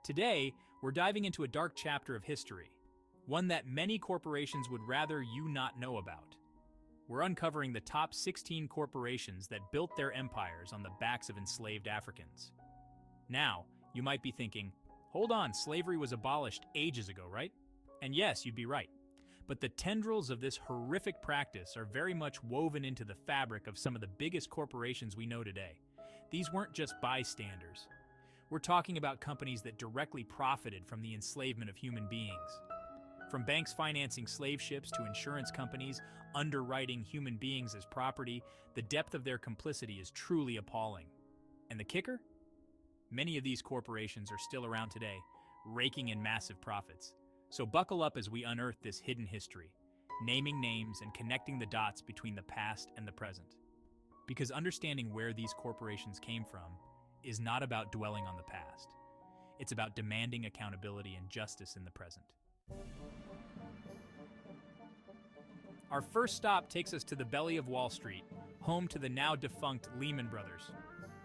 Today, we're diving into a dark chapter of history, one that many corporations would rather you not know about. We're uncovering the top 16 corporations that built their empires on the backs of enslaved Africans. Now, you might be thinking, hold on, slavery was abolished ages ago, right? And yes, you'd be right. But the tendrils of this horrific practice are very much woven into the fabric of some of the biggest corporations we know today. These weren't just bystanders. We're talking about companies that directly profited from the enslavement of human beings. From banks financing slave ships to insurance companies underwriting human beings as property, the depth of their complicity is truly appalling. And the kicker? Many of these corporations are still around today, raking in massive profits. So buckle up as we unearth this hidden history, naming names and connecting the dots between the past and the present. Because understanding where these corporations came from is not about dwelling on the past. It's about demanding accountability and justice in the present. Our first stop takes us to the belly of Wall Street, home to the now defunct Lehman Brothers.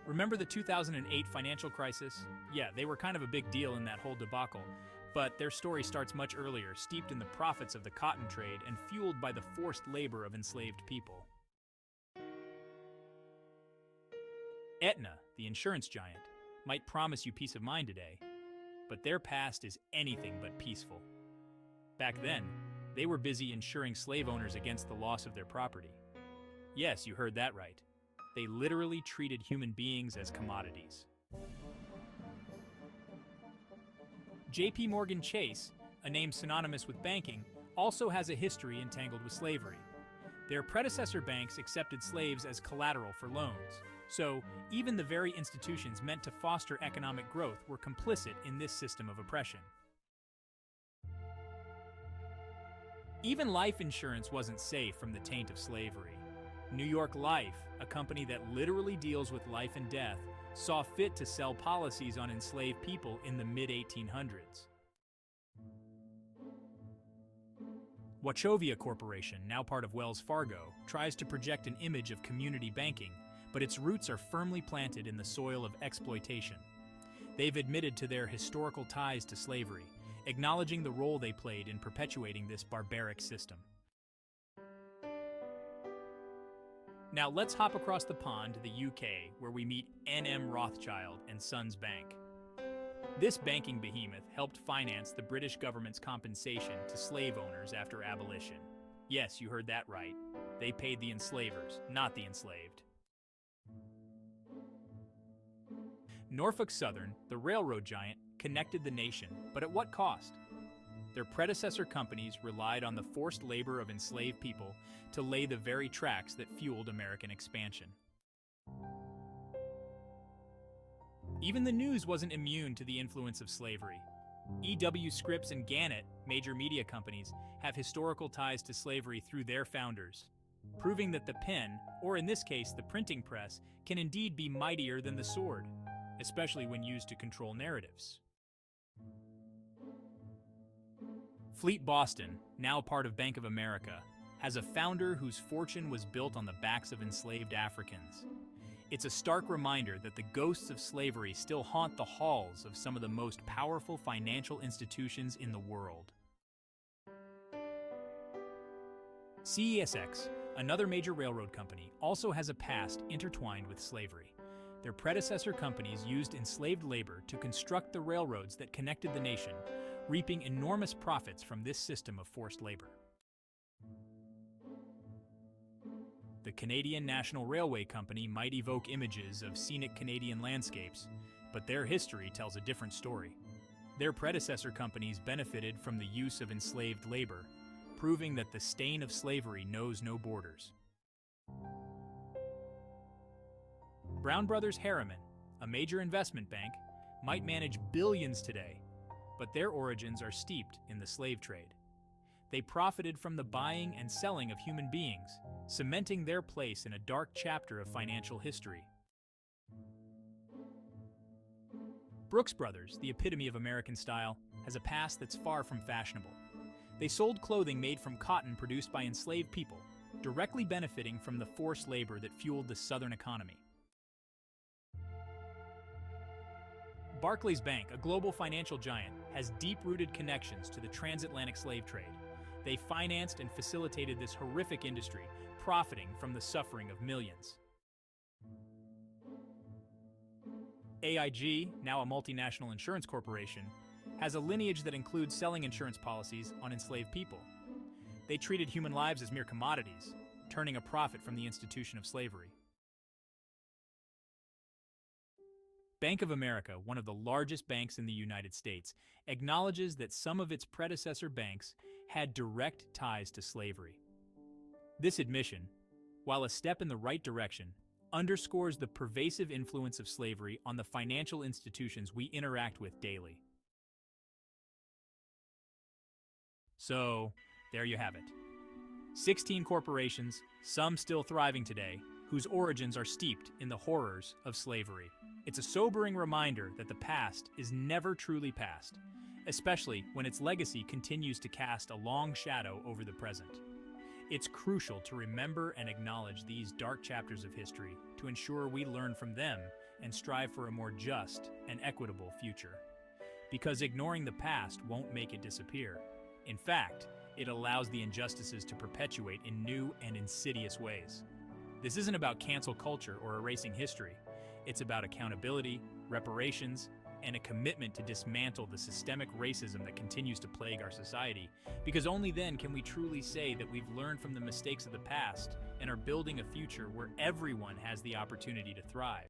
Remember the 2008 financial crisis? Yeah, they were kind of a big deal in that whole debacle, but their story starts much earlier, steeped in the profits of the cotton trade and fueled by the forced labor of enslaved people. Aetna, the insurance giant, might promise you peace of mind today, but their past is anything but peaceful. Back then, they were busy insuring slave owners against the loss of their property. Yes, you heard that right. They literally treated human beings as commodities. JP Morgan Chase, a name synonymous with banking, also has a history entangled with slavery. Their predecessor banks accepted slaves as collateral for loans, so even the very institutions meant to foster economic growth were complicit in this system of oppression. Even life insurance wasn't safe from the taint of slavery. New York Life, a company that literally deals with life and death, saw fit to sell policies on enslaved people in the mid-1800s. Wachovia Corporation, now part of Wells Fargo, tries to project an image of community banking, but its roots are firmly planted in the soil of exploitation. They've admitted to their historical ties to slavery, acknowledging the role they played in perpetuating this barbaric system. Now let's hop across the pond to the UK, where we meet N.M. Rothschild and Sons Bank. This banking behemoth helped finance the British government's compensation to slave owners after abolition. Yes, you heard that right. They paid the enslavers, not the enslaved. Norfolk Southern, the railroad giant, connected the nation, but at what cost? Their predecessor companies relied on the forced labor of enslaved people to lay the very tracks that fueled American expansion. Even the news wasn't immune to the influence of slavery. E.W. Scripps and Gannett, major media companies, have historical ties to slavery through their founders, proving that the pen, or in this case the printing press, can indeed be mightier than the sword, especially when used to control narratives. Fleet Boston, now part of Bank of America, has a founder whose fortune was built on the backs of enslaved Africans. It's a stark reminder that the ghosts of slavery still haunt the halls of some of the most powerful financial institutions in the world. CSX, another major railroad company, also has a past intertwined with slavery. Their predecessor companies used enslaved labor to construct the railroads that connected the nation, reaping enormous profits from this system of forced labor. The Canadian National Railway Company might evoke images of scenic Canadian landscapes, but their history tells a different story. Their predecessor companies benefited from the use of enslaved labor, proving that the stain of slavery knows no borders. Brown Brothers Harriman, a major investment bank, might manage billions today, but their origins are steeped in the slave trade. They profited from the buying and selling of human beings, cementing their place in a dark chapter of financial history. Brooks Brothers, the epitome of American style, has a past that's far from fashionable. They sold clothing made from cotton produced by enslaved people, directly benefiting from the forced labor that fueled the Southern economy. Barclays Bank, a global financial giant, has deep-rooted connections to the transatlantic slave trade. They financed and facilitated this horrific industry, profiting from the suffering of millions. AIG, now a multinational insurance corporation, has a lineage that includes selling insurance policies on enslaved people. They treated human lives as mere commodities, turning a profit from the institution of slavery. Bank of America, one of the largest banks in the United States, acknowledges that some of its predecessor banks had direct ties to slavery. This admission, while a step in the right direction, underscores the pervasive influence of slavery on the financial institutions we interact with daily. So, there you have it. 16 corporations, some still thriving today, whose origins are steeped in the horrors of slavery. It's a sobering reminder that the past is never truly past, especially when its legacy continues to cast a long shadow over the present. It's crucial to remember and acknowledge these dark chapters of history to ensure we learn from them and strive for a more just and equitable future. Because ignoring the past won't make it disappear. In fact, it allows the injustices to perpetuate in new and insidious ways. This isn't about cancel culture or erasing history. It's about accountability, reparations, and a commitment to dismantle the systemic racism that continues to plague our society. Because only then can we truly say that we've learned from the mistakes of the past and are building a future where everyone has the opportunity to thrive.